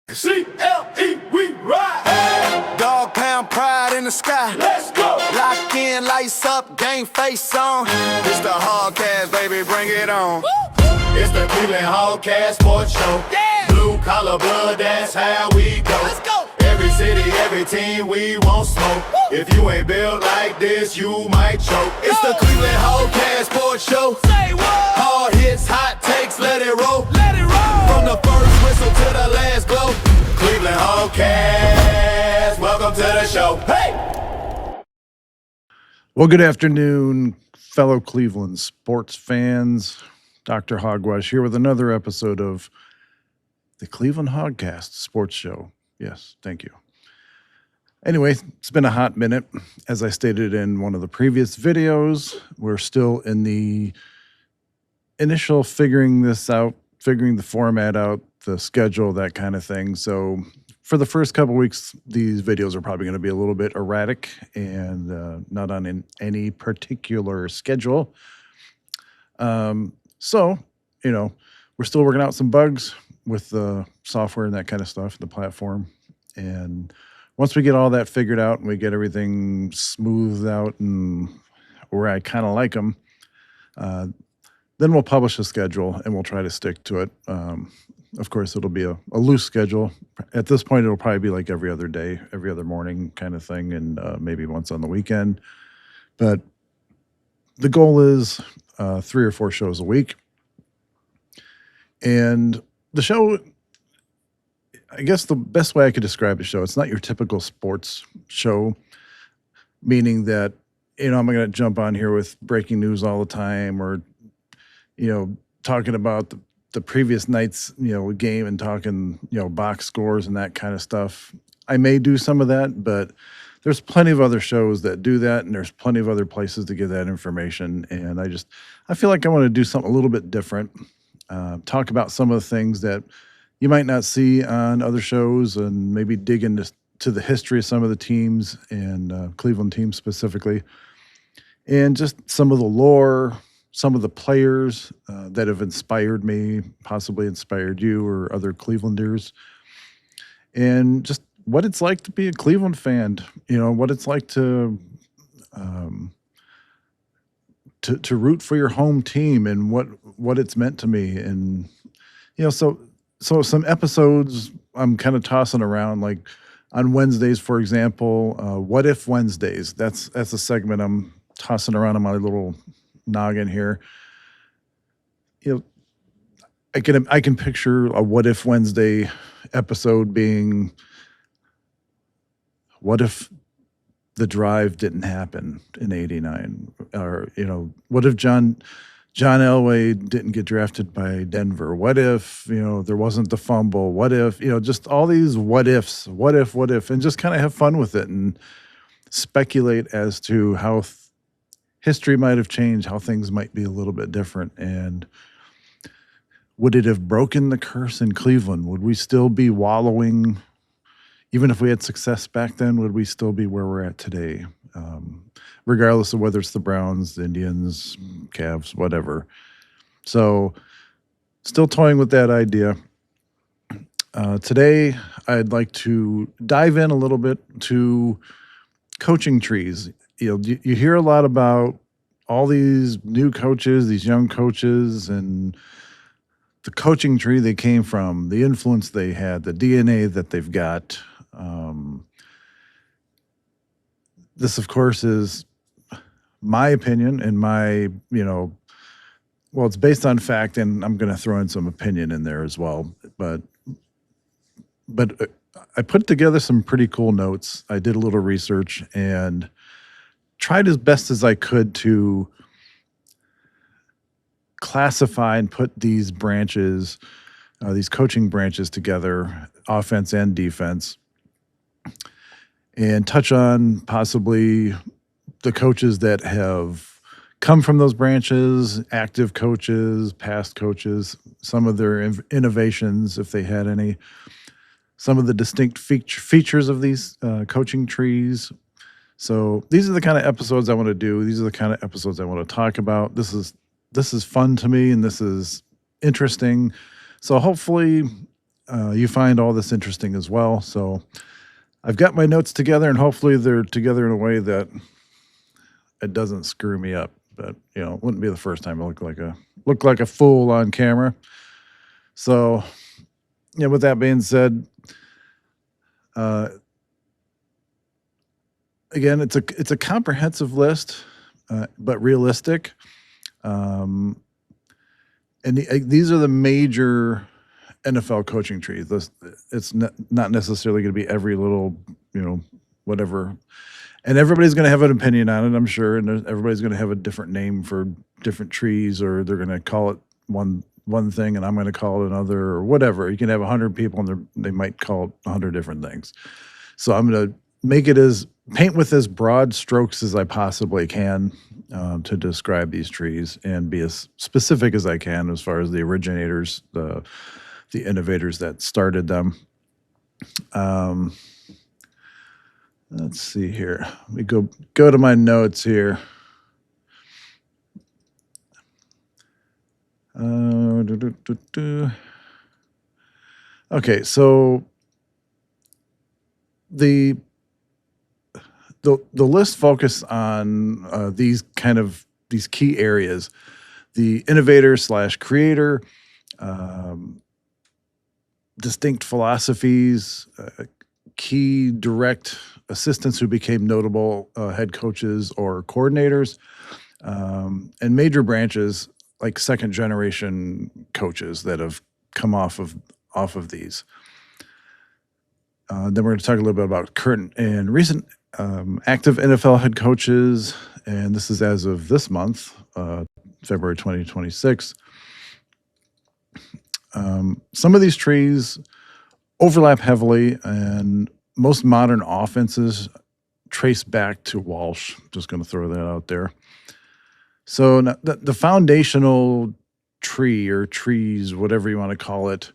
CLE, we ride. Dog pound pride in the sky. Let's go. Lock in, lights up, game face on. It's the Hogcast, baby, bring it on. It's the Cleveland Hogcast Sports Show. Yeah. Blue collar blood, that's how we go. Let's go. Every city, every team, we won't smoke. If you ain't built like this, you might choke. It's the Cleveland Hogcast Sports Show. Say what? Hard hits, hot takes, let it roll. Let it roll. From the first whistle to the last blow. Cleveland Hogcast, welcome to the show. Hey! Well, good afternoon, fellow Cleveland sports fans. Dr. Hogwash here with another episode of the Cleveland Hogcast Sports Show. Yes, thank you. Anyway, it's been a hot minute. As I stated in one of the previous videos, we're still in the initial figuring this out, figuring the format out, the schedule, that kind of thing. So for the first couple weeks, these videos are probably going to be a little bit erratic and not on any particular schedule. So, you know, we're still working out some bugs with the software and that kind of stuff, the platform. And once we get all that figured out and we get everything smoothed out and where I kind of like them, then we'll publish a schedule and we'll try to stick to it. Of course, it'll be a loose schedule. At this point, it'll probably be like every other day, every other morning kind of thing, and maybe once on the weekend. But the goal is 3 or 4 shows a week. And the show, I guess the best way I could describe the show, it's not your typical sports show, meaning that, you know, I'm going to jump on here with breaking news all the time or, you know, talking about the previous night's, you know, game and talking, you know, box scores and that kind of stuff. I may do some of that, but there's plenty of other shows that do that, and there's plenty of other places to get that information. And I feel like I want to do something a little bit different, talk about some of the things that you might not see on other shows, and maybe dig into the history of some of the teams and Cleveland teams specifically, and just some of the lore, some of the players that have inspired me, possibly inspired you or other Clevelanders, and just what it's like to be a Cleveland fan, you know, what it's like to root for your home team and what it's meant to me. And, you know, so some episodes I'm kind of tossing around, like on Wednesdays, for example, What If Wednesdays. That's a segment I'm tossing around on my little noggin here. You know, I can picture a What If Wednesday episode being, what if the drive didn't happen in '89? Or, you know, what if John Elway didn't get drafted by Denver? What if, you know, there wasn't the fumble? What if, you know, just all these what ifs, what if, and just kind of have fun with it and speculate as to how history might have changed, how things might be a little bit different. And would it have broken the curse in Cleveland? Would we still be wallowing? Even if we had success back then, would we still be where we're at today? Regardless of whether it's the Browns, the Indians, Cavs, whatever. So still toying with that idea. Today, I'd like to dive in a little bit to coaching trees. You know, you hear a lot about all these new coaches, these young coaches, and the coaching tree they came from, the influence they had, the DNA that they've got. This, of course, is my opinion and my, you know, well, it's based on fact, and I'm going to throw in some opinion in there as well. But I put together some pretty cool notes. I did a little research and tried as best as I could to classify and put these branches, these coaching branches together, offense and defense, and touch on possibly the coaches that have come from those branches, active coaches, past coaches, some of their innovations, if they had any, some of the distinct features of these coaching trees. So these are the kind of episodes I want to do. These are the kind of episodes I want to talk about. This is fun to me, and this is interesting. So hopefully you find all this interesting as well. So I've got my notes together, and hopefully they're together in a way that it doesn't screw me up. But it wouldn't be the first time I look like a fool on camera. So with that being said, uh, again, it's a comprehensive list, but realistic. And these are the major NFL coaching trees. It's not necessarily going to be every little, whatever. And everybody's going to have an opinion on it, I'm sure. And everybody's going to have a different name for different trees, or they're going to call it one thing, and I'm going to call it another, or whatever. You can have 100 people, and they might call it 100 different things. So I'm going to paint with as broad strokes as I possibly can to describe these trees, and be as specific as I can as far as the originators, the innovators that started them. Let's see here. We go to my notes here. Okay, so the list focused on these key areas: the innovator / creator, distinct philosophies, key direct assistants who became notable head coaches or coordinators, and major branches like second generation coaches that have come off of these. Then we're going to talk a little bit about current and recent active NFL head coaches, and this is as of this month, February 2026. Some of these trees overlap heavily, and most modern offenses trace back to Walsh. Just going to throw that out there. So the foundational tree, or trees, whatever you want to call it,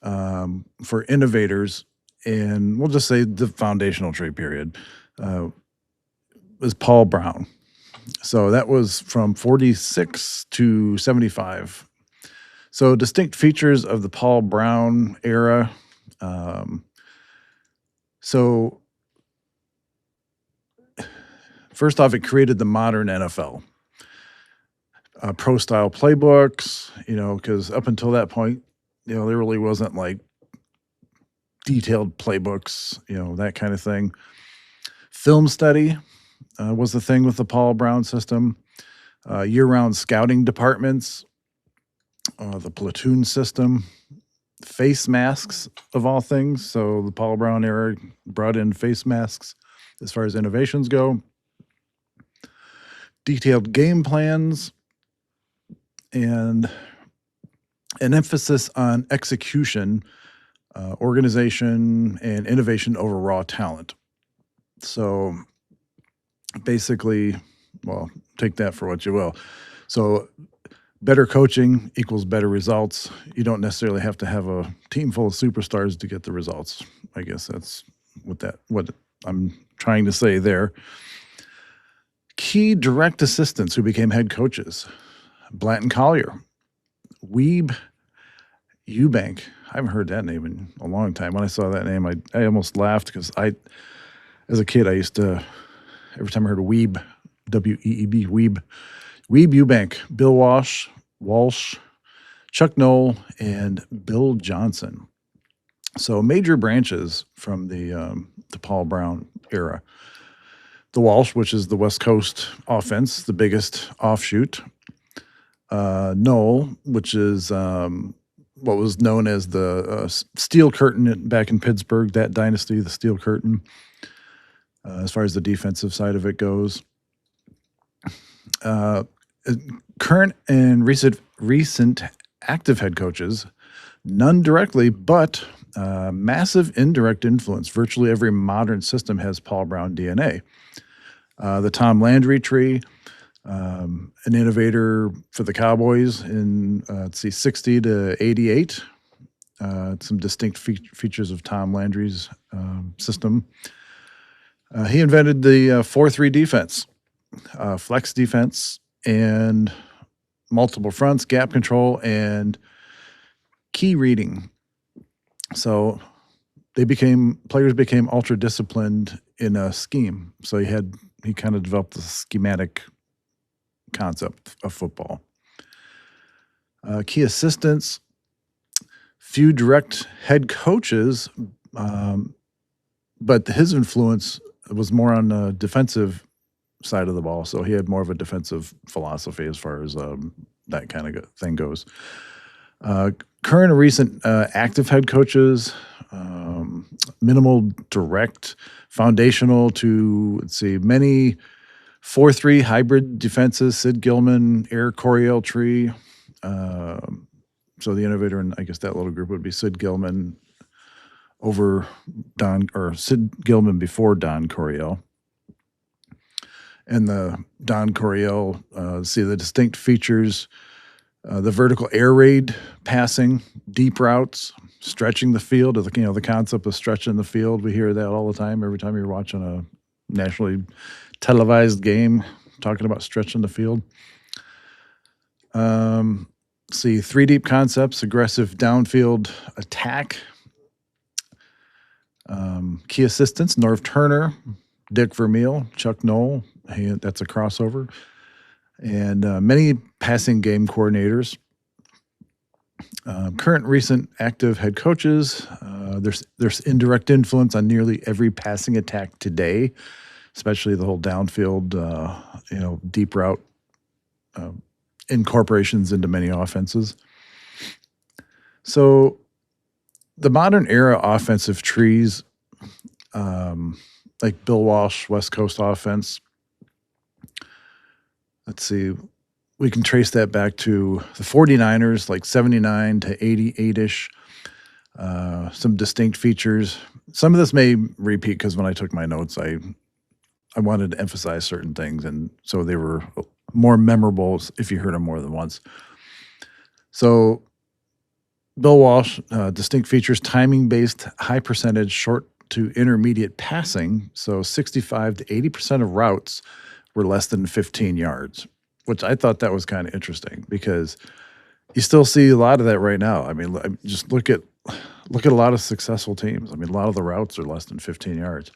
for innovators, and we'll just say the foundational tree period, was Paul Brown. So that was from 46 to 75. So distinct features of the Paul Brown era. So first off, it created the modern NFL. Pro-style playbooks, because up until that point, there really wasn't like detailed playbooks, that kind of thing. Film study was the thing with the Paul Brown system. Year-round scouting departments, the platoon system, face masks of all things. So the Paul Brown era brought in face masks as far as innovations go. Detailed game plans, and an emphasis on execution, organization, and innovation over raw talent. So basically, well, take that for what you will. So better coaching equals better results. You don't necessarily have to have a team full of superstars to get the results. I guess that's what I'm trying to say there. Key direct assistants who became head coaches: Blanton Collier, Weeb Eubank. I haven't heard that name in a long time. When I saw that name, I almost laughed, because as a kid, I used to, every time I heard Weeb, W-E-E-B, Weeb Eubank, Bill Walsh, Chuck Knoll, and Bill Johnson. So major branches from the Paul Brown era. The Walsh, which is the West Coast offense, the biggest offshoot. Knoll, which is what was known as the Steel Curtain back in Pittsburgh, that dynasty, the Steel Curtain, as far as the defensive side of it goes. Current and recent active head coaches, none directly, but massive indirect influence. Virtually every modern system has Paul Brown DNA. The Tom Landry tree, an innovator for the Cowboys in, 60 to 88. Some distinct features of Tom Landry's system. He invented the 4-3 defense, flex defense, and multiple fronts, gap control, and key reading. So players became ultra disciplined in a scheme. So he kind of developed the schematic concept of football. Key assistants, few direct head coaches, but his influence was more on the defensive side of the ball. So he had more of a defensive philosophy as far as that kind of thing goes. Current and recent active head coaches, minimal direct, foundational to, many 4-3 hybrid defenses, Sid Gilman, Eric Coryell-Tree. So the innovator in, I guess, that little group would be Sid Gilman Sid Gilman before Don Coryell. And the Don Coryell, the distinct features, the vertical air raid passing, deep routes, stretching the field, the concept of stretching the field. We hear that all the time. Every time you're watching a nationally televised game, talking about stretching the field. 3 deep concepts, aggressive downfield attack. Key assistants, Norv Turner, Dick Vermeil, Chuck Noll. Hey, that's a crossover. And many passing game coordinators. Current recent active head coaches. There's indirect influence on nearly every passing attack today, especially the whole downfield, deep route incorporations into many offenses. So the modern era offensive trees, like Bill Walsh, West Coast offense, we can trace that back to the 49ers, like 79 to 88-ish. Some distinct features. Some of this may repeat because when I took my notes, I wanted to emphasize certain things, and so they were more memorable if you heard them more than once. So Bill Walsh, distinct features, timing-based, high percentage, short to intermediate passing. So 65 to 80% of routes were less than 15 yards, which I thought that was kind of interesting because you still see a lot of that right now. I mean, just look at a lot of successful teams. I mean, a lot of the routes are less than 15 yards.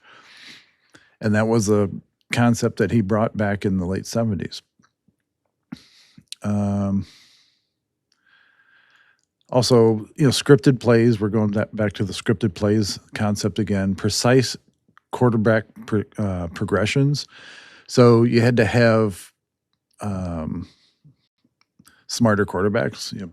And that was a concept that he brought back in the late 70s. Also, scripted plays. We're going back to the scripted plays concept again. Precise quarterback progressions. So you had to have smarter quarterbacks,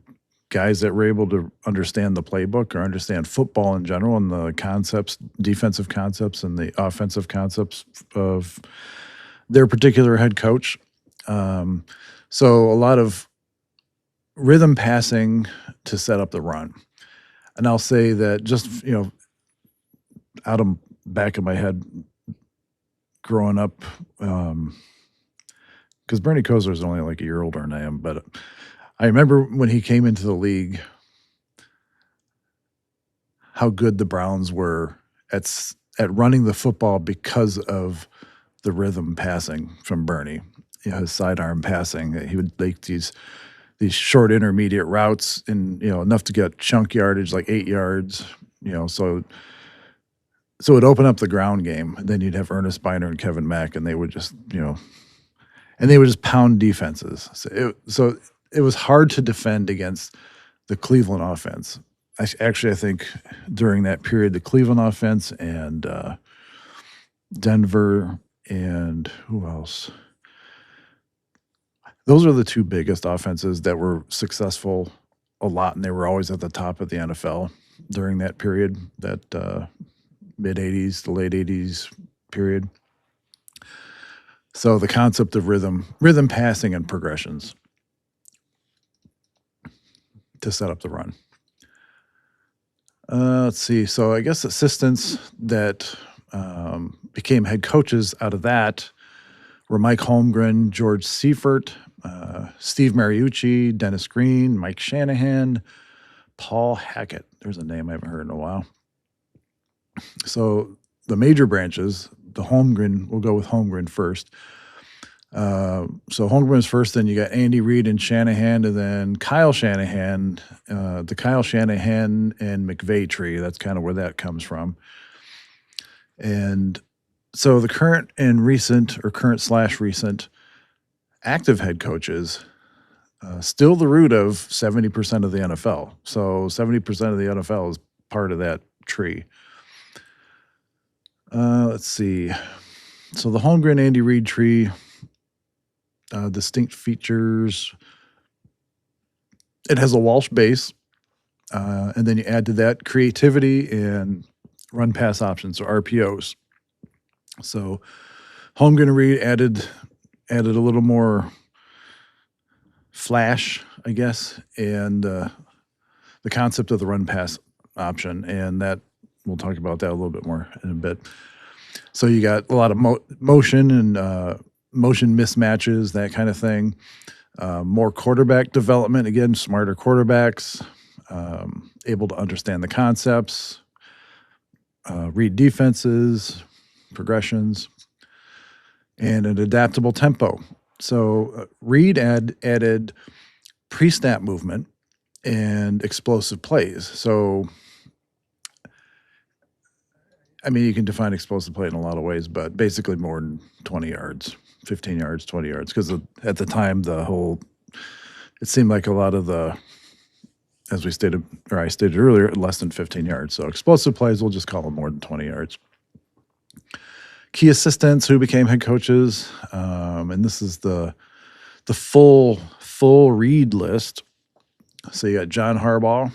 guys that were able to understand the playbook or understand football in general and the concepts, defensive concepts and the offensive concepts of their particular head coach. So a lot of rhythm passing to set up the run. And I'll say that just, out of back of my head growing up, because Bernie Kosar is only like a year older than I am, but I remember when he came into the league, how good the Browns were at running the football because of the rhythm passing from Bernie. His sidearm passing. He would make these short intermediate routes and enough to get chunk yardage, like 8 yards. So it'd open up the ground game. And then you'd have Ernest Biner and Kevin Mack, and they would just pound defenses. So it was hard to defend against the Cleveland offense. I think during that period, the Cleveland offense and Denver and who else? Those are the 2 biggest offenses that were successful a lot, and they were always at the top of the NFL during that period, that mid-'80s to late 80s period. So the concept of rhythm passing and progressions to set up the run. Let's see. So I guess assistants that became head coaches out of that were Mike Holmgren, George Seifert, Steve Mariucci, Dennis Green, Mike Shanahan, Paul Hackett. There's a name I haven't heard in a while. So the major branches, we'll go with Holmgren first. So Holmgren is first, then you got Andy Reid and Shanahan, and then Kyle Shanahan, the Kyle Shanahan and McVay tree. That's kind of where that comes from. And so the current slash recent active head coaches, still the root of 70% of the NFL. So 70% of the NFL is part of that tree. Let's see. So the Holmgren Andy Reid tree, distinct features. It has a Walsh base, and then you add to that creativity and run pass options, or RPOs. So Holmgren and Reid added a little more flash, I guess, and the concept of the run pass option, and that we'll talk about that a little bit more in a bit. So you got a lot of motion and motion mismatches, that kind of thing. More quarterback development, again, smarter quarterbacks, able to understand the concepts, read defenses, progressions, and an adaptable tempo. So Reid added pre-snap movement and explosive plays. So, I mean, you can define explosive play in a lot of ways, but basically more than 20 yards, 15 yards, 20 yards. Because at the time, it seemed like a lot of as I stated earlier, less than 15 yards. So explosive plays, we'll just call them more than 20 yards. Key assistants who became head coaches, and this is the full Reid list. So you got John Harbaugh,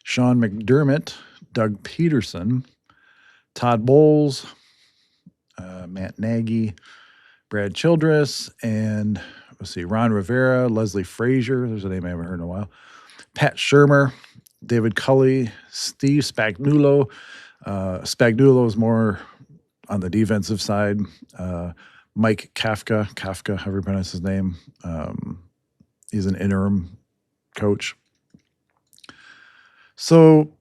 Sean McDermott, Doug Peterson, Todd Bowles, Matt Nagy, Brad Childress, and Ron Rivera, Leslie Frazier. There's a name I haven't heard in a while. Pat Shurmur, David Culley, Steve Spagnuolo. Spagnuolo is more on the defensive side. Mike Kafka, however you pronounce his name. He's an interim coach. So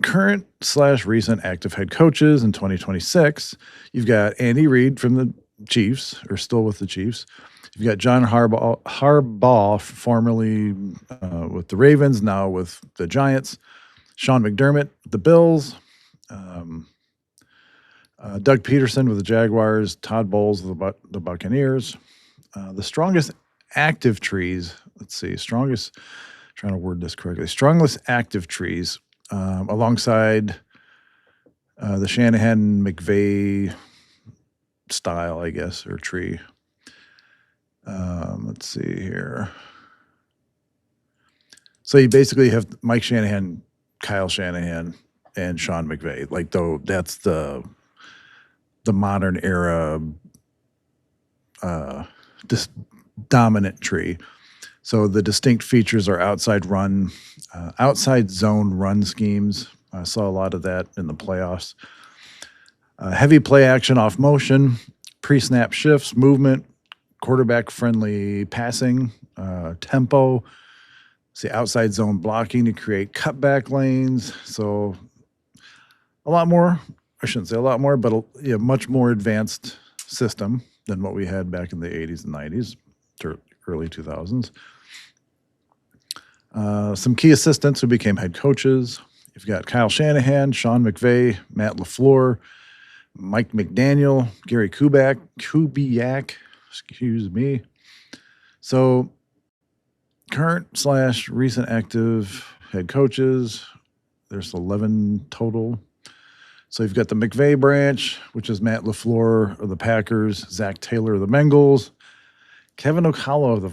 current slash recent active head coaches in 2026, you've got Andy Reid from the Chiefs, or still with the Chiefs. You've got John Harbaugh, formerly with the Ravens, now with the Giants. Sean McDermott, the Bills. Doug Peterson with the Jaguars. Todd Bowles with the Buccaneers. The strongest active trees, trying to word this correctly. Strongest active trees alongside the Shanahan McVay style, I guess, or tree. Let's see here. So you basically have Mike Shanahan, Kyle Shanahan, and Sean McVay. Like, though, that's the modern era dominant tree. So the distinct features are outside zone run schemes. I saw a lot of that in the playoffs. Heavy play action off motion, pre-snap shifts, movement, quarterback-friendly passing, tempo. See, outside zone blocking to create cutback lanes. So a lot more. I shouldn't say a lot more, but much more advanced system than what we had back in the 80s and 90s to early 2000s. Some key assistants who became head coaches. You've got Kyle Shanahan, Sean McVay, Matt LaFleur, Mike McDaniel, Gary Kubiak, excuse me. So current slash recent active head coaches, there's 11 total. So you've got the McVay branch, which is Matt LaFleur of the Packers, Zach Taylor of the Bengals, Kevin O'Connell of the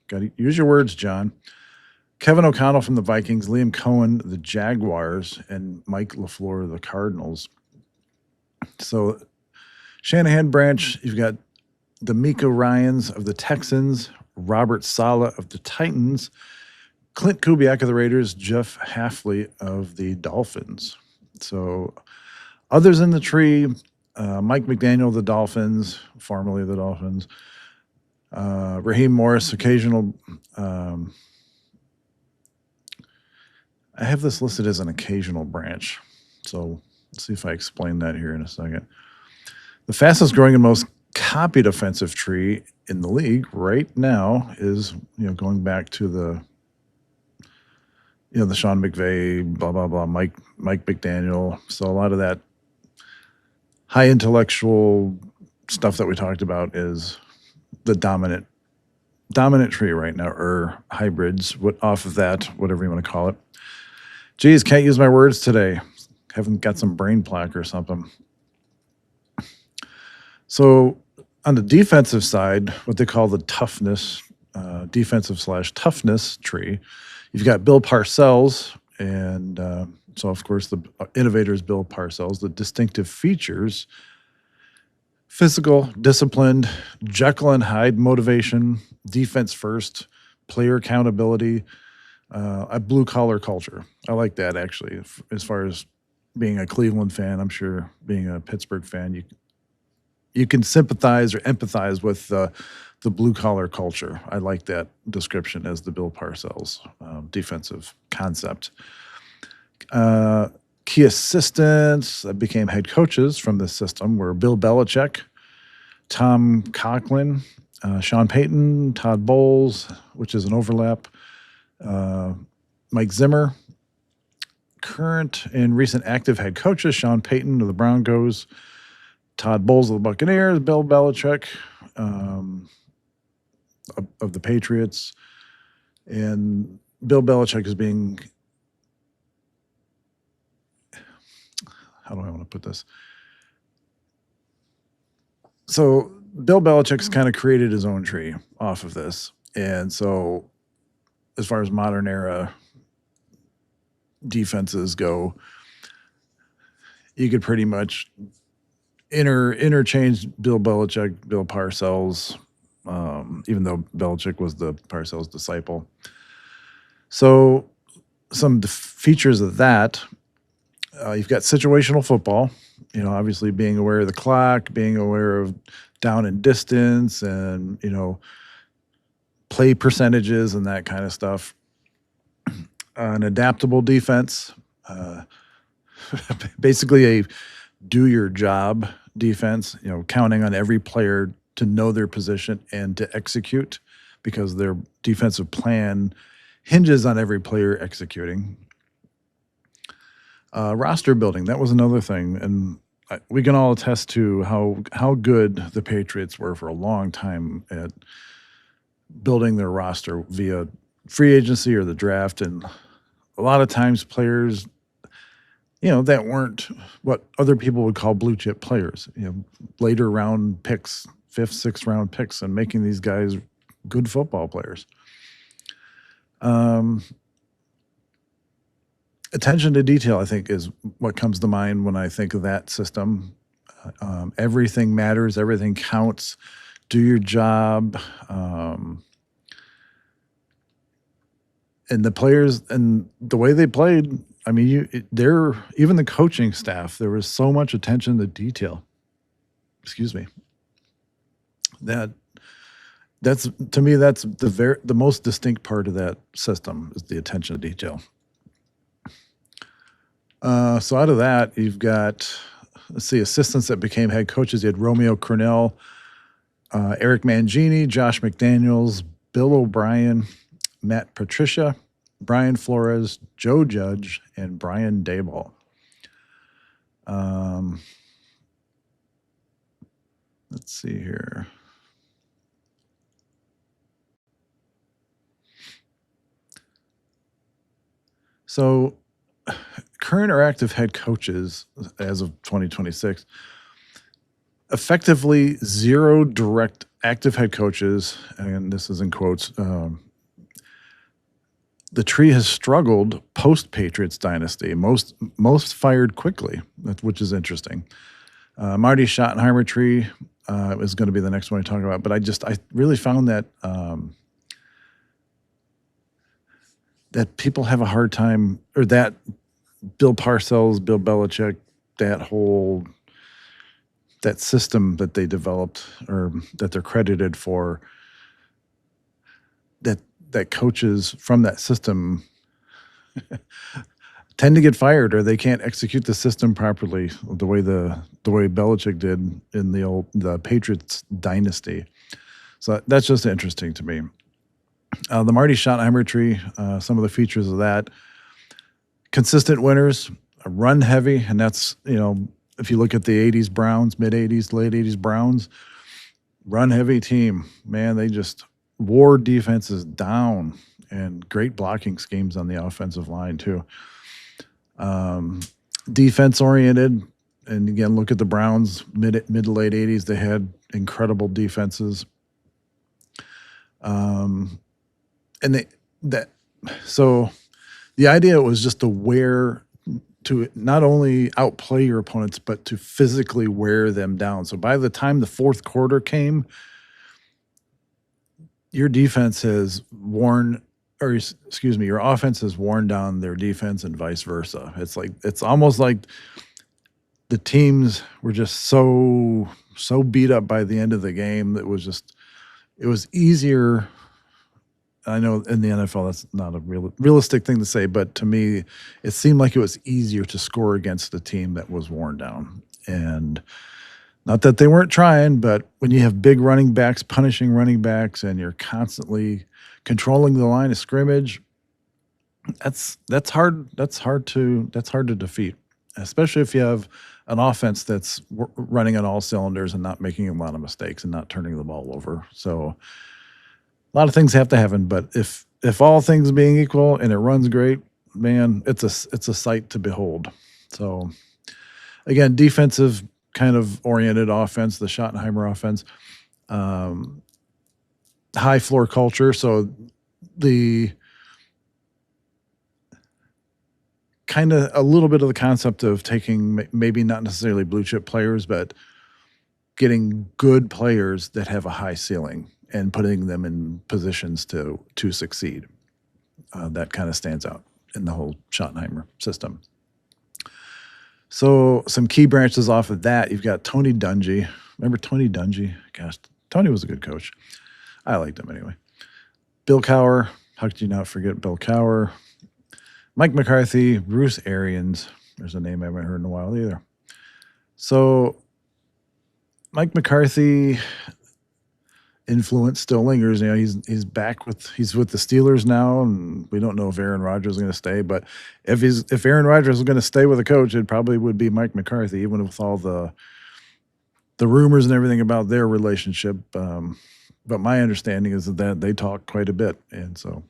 got to use your words, John. Kevin O'Connell from the Vikings, Liam Cohen, the Jaguars, and Mike LaFleur of the Cardinals. So Shanahan branch, you've got the Miko Ryans of the Texans, Robert Saleh of the Titans, Clint Kubiak of the Raiders, Jeff Hafley of the Dolphins. So others in the tree, Mike McDaniel of the Dolphins, formerly the Dolphins, Raheem Morris, occasional. I have this listed as an occasional branch. So let's see if I explain that here in a second. The fastest growing and most copied offensive tree in the league right now is, going back to the Sean McVay, blah, blah, blah, Mike McDaniel. So a lot of that high intellectual stuff that we talked about is the dominant tree right now, or hybrids, off of that, whatever you want to call it. Geez, can't use my words today. Haven't got some brain plaque or something. So on the defensive side, what they call the toughness, defensive/toughness tree, you've got Bill Parcells, and so of course the Innovators Bill Parcells, the distinctive features: physical, disciplined, Jekyll and Hyde motivation, defense first, player accountability, a blue collar culture. I like that, actually. As far as being a Cleveland fan, I'm sure being a Pittsburgh fan, you can sympathize or empathize with the blue collar culture. I like that description as the Bill Parcells defensive concept. Key assistants that became head coaches from this system were Bill Belichick, Tom Coughlin, Sean Payton, Todd Bowles, which is an overlap, Mike Zimmer. Current and recent active head coaches: Sean Payton of the Broncos, Todd Bowles of the Buccaneers, Bill Belichick of the Patriots. And Bill Belichick is being, how do I want to put this? So Bill Belichick's kind of created his own tree off of this. And so as far as modern era defenses go, you could pretty much interchange Bill Belichick, Bill Parcells, even though Belichick was the Parcells disciple. So some features of that, you've got situational football, obviously being aware of the clock, being aware of down and distance, and, play percentages and that kind of stuff. An adaptable defense, basically a do your job defense, counting on every player to know their position and to execute, because their defensive plan hinges on every player executing. Roster building, that was another thing. And we can all attest to how good the Patriots were for a long time at building their roster via free agency or the draft. And a lot of times players, that weren't what other people would call blue chip players, later round picks, 5th, 6th round picks, and making these guys good football players. Attention to detail, I think, is what comes to mind when I think of that system. Everything matters, everything counts. Do your job. And the players and the way they played, I mean, even the coaching staff, there was so much attention to detail. Excuse me. That's to me, that's the most distinct part of that system, is the attention to detail. So out of that, you've got, let's see, assistants that became head coaches. You had Romeo Crennel, Eric Mangini, Josh McDaniels, Bill O'Brien, Matt Patricia, Brian Flores, Joe Judge, and Brian Daboll. Let's see here. So current or active head coaches as of 2026, effectively 0 direct active head coaches, and this is in quotes. The tree has struggled post-Patriots dynasty. Most fired quickly, which is interesting. Marty Schottenheimer tree is going to be the next one I talk about, but I really found that that people have a hard time, or that Bill Parcells, Bill Belichick, that system that they developed, or that they're credited for, that coaches from that system tend to get fired or they can't execute the system properly the way Belichick did in the Patriots dynasty. So that's just interesting to me. The Marty Schottenheimer tree, some of the features of that: consistent winners, run heavy, and that's, if you look at the '80s Browns, mid '80s, late '80s Browns, run heavy team. Man, they just wore defenses down, and great blocking schemes on the offensive line too. Defense oriented, and again, look at the Browns mid to late '80s. They had incredible defenses. So the idea was just to not only outplay your opponents, but to physically wear them down. So by the time the fourth quarter came, your offense has worn down their defense and vice versa. It's almost like the teams were just so beat up by the end of the game that it was easier. I know in the NFL that's not a realistic thing to say, but to me, it seemed like it was easier to score against a team that was worn down. And not that they weren't trying, but when you have big running backs punishing running backs and you're constantly controlling the line of scrimmage, that's hard to defeat, especially if you have an offense that's running on all cylinders and not making a lot of mistakes and not turning the ball over. So a lot of things have to happen, but if all things being equal and it runs great, man, it's a sight to behold. So again, defensive kind of oriented offense, the Schottenheimer offense, high floor culture. So the kind of a little bit of the concept of taking maybe not necessarily blue chip players, but getting good players that have a high ceiling and putting them in positions to succeed. That kind of stands out in the whole Schottenheimer system. So some key branches off of that, you've got Tony Dungy. Remember Tony Dungy? Gosh, Tony was a good coach. I liked him anyway. Bill Cowher. How could you not forget Bill Cowher? Mike McCarthy, Bruce Arians. There's a name I haven't heard in a while either. So Mike McCarthy influence still lingers. He's back with the Steelers now, and we don't know if Aaron Rodgers is going to stay. But if Aaron Rodgers is going to stay with a coach, it probably would be Mike McCarthy, even with all the rumors and everything about their relationship. But my understanding is that they talk quite a bit, and so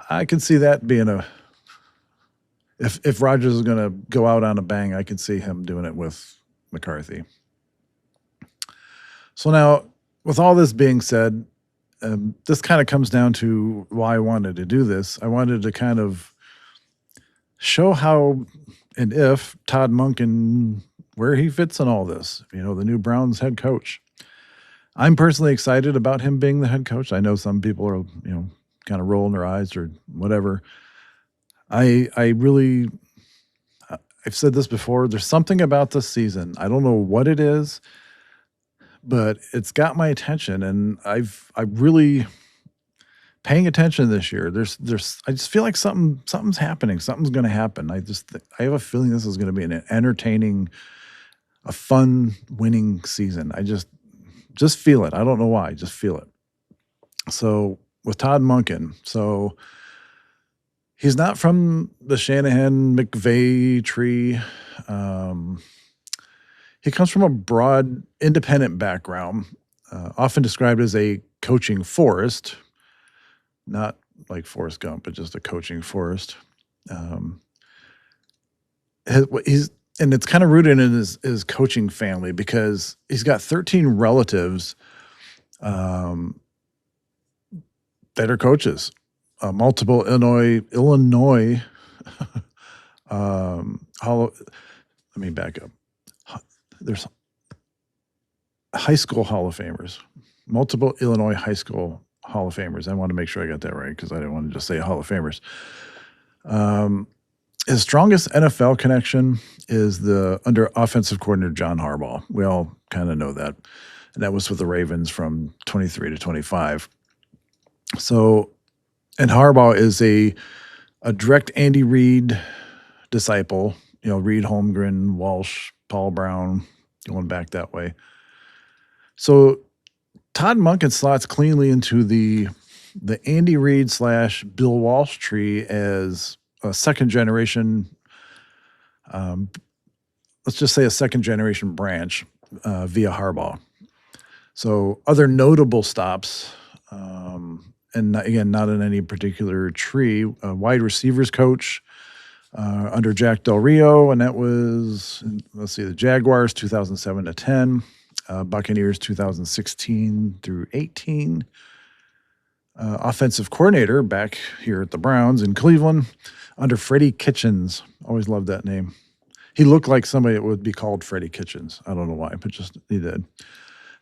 I can see that being if Rodgers is going to go out on a bang, I could see him doing it with McCarthy. So now, with all this being said, this kind of comes down to why I wanted to do this. I wanted to kind of show how and if Todd Monken, where he fits in all this, the new Browns head coach. I'm personally excited about him being the head coach. I know some people are, kind of rolling their eyes or whatever. I've said this before, there's something about this season. I don't know what it is, but it's got my attention, and I'm really paying attention this year. I just feel like something's happening. Something's going to happen. I have a feeling this is going to be an entertaining, a fun, winning season. I just feel it. I don't know why. I just feel it. So with Todd Monken, so he's not from the Shanahan McVay tree. He comes from a broad, independent background, often described as a coaching forest, not like Forrest Gump, but just a coaching forest. And it's kind of rooted in his coaching family because he's got 13 relatives that are coaches, multiple Illinois. Let me back up. There's high school Hall of Famers, multiple Illinois high school Hall of Famers. I want to make sure I got that right because I didn't want to just say Hall of Famers. His strongest NFL connection is under offensive coordinator John Harbaugh. We all kind of know that. And that was with the Ravens from 23 to 25. So, and Harbaugh is a a direct Andy Reid disciple, Reid, Holmgren, Walsh, Paul Brown, going back that way. So Todd Monken slots cleanly into the Andy Reid / Bill Walsh tree as a second generation, let's just say a second generation branch via Harbaugh. So other notable stops, and again, not in any particular tree, wide receivers coach under Jack Del Rio, and that was, let's see, the Jaguars 2007 to 10, Buccaneers 2016 through 18. Offensive coordinator back here at the Browns in Cleveland under Freddie Kitchens. Always loved that name. He looked like somebody that would be called Freddie Kitchens. I don't know why, but just he did. And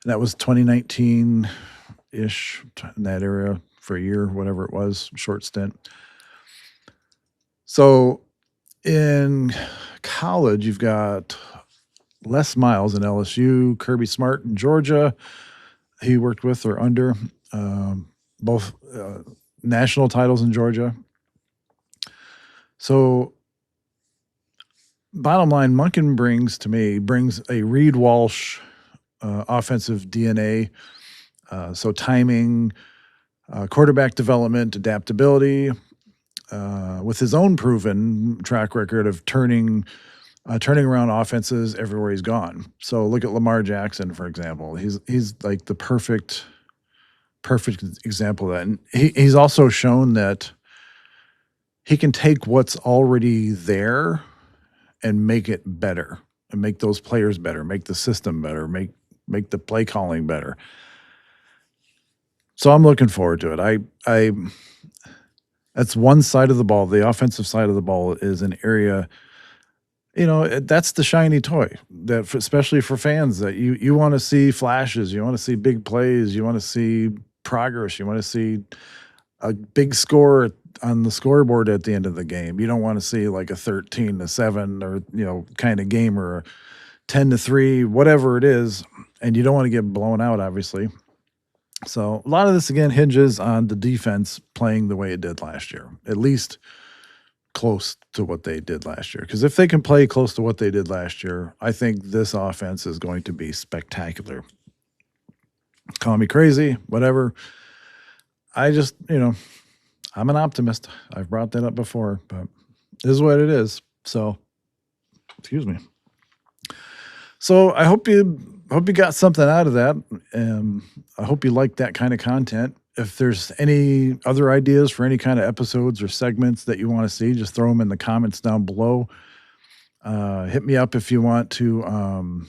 that was 2019-ish, in that area for a year, whatever it was, short stint. So in college, you've got Les Miles in LSU, Kirby Smart in Georgia. He worked with or under both national titles in Georgia. So bottom line, Monken brings a Reid Walsh offensive DNA. So timing, quarterback development, adaptability, with his own proven track record of turning around offenses everywhere he's gone. So look at Lamar Jackson, for example. He's like the perfect example of that. And he's also shown that he can take what's already there and make it better, and make those players better, make the system better, make the play calling better. So I'm looking forward to it. That's one side of the ball. The offensive side of the ball is an area, that's the shiny toy that, especially for fans, that you want to see flashes, you want to see big plays, you want to see progress, you want to see a big score on the scoreboard at the end of the game. You don't want to see like a 13-7 or kind of game, or a 10-3, whatever it is, and you don't want to get blown out, obviously. So a lot of this again hinges on the defense playing the way it did last year, at least close to what they did last year. Because if they can play close to what they did last year, I think this offense is going to be spectacular. Call me crazy, whatever. I just, I'm an optimist. I've brought that up before, but it is what it is. So, excuse me. So I hope you got something out of that. I hope you like that kind of content. If there's any other ideas for any kind of episodes or segments that you want to see, just throw them in the comments down below. Hit me up if you want to.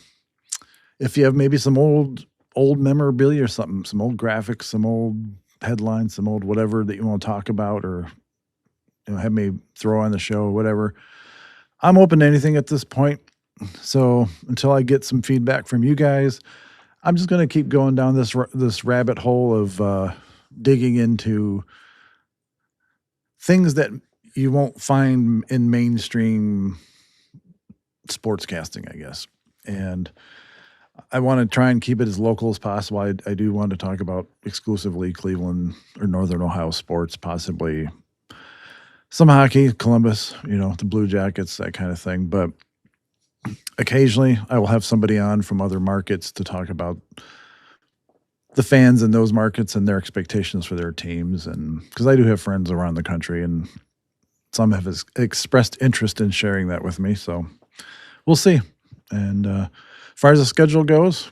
If you have maybe some old memorabilia or something, some old graphics, some old headlines, some old whatever that you want to talk about, or have me throw on the show, whatever. I'm open to anything at this point. So until I get some feedback from you guys, I'm just going to keep going down this rabbit hole of digging into things that you won't find in mainstream sportscasting, I guess. And I want to try and keep it as local as possible. I do want to talk about exclusively Cleveland or Northern Ohio sports, possibly some hockey, Columbus, the Blue Jackets, that kind of thing. But occasionally I will have somebody on from other markets to talk about the fans in those markets and their expectations for their teams. And because I do have friends around the country, and some have expressed interest in sharing that with me. So we'll see. And as far as the schedule goes,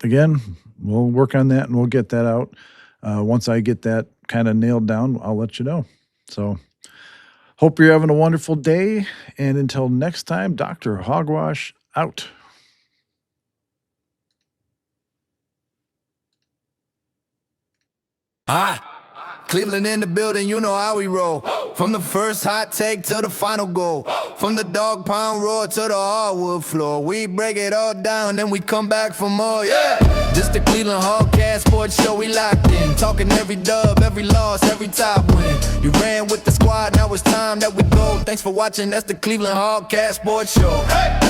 again, we'll work on that and we'll get that out. Once I get that kind of nailed down, I'll let you know. So hope you're having a wonderful day. And until next time, Dr. Hogwash out. Cleveland in the building, you know how we roll. From the first hot take to the final goal. From the dog pound roar to the hardwood floor. We break it all down, then we come back for more, yeah. Just the Cleveland Hogcast Sports Show, we locked in. Talking every dub, every loss, every top win. You ran with the squad, now it's time that we go. Thanks for watching, that's the Cleveland Hogcast Sports Show. Hey!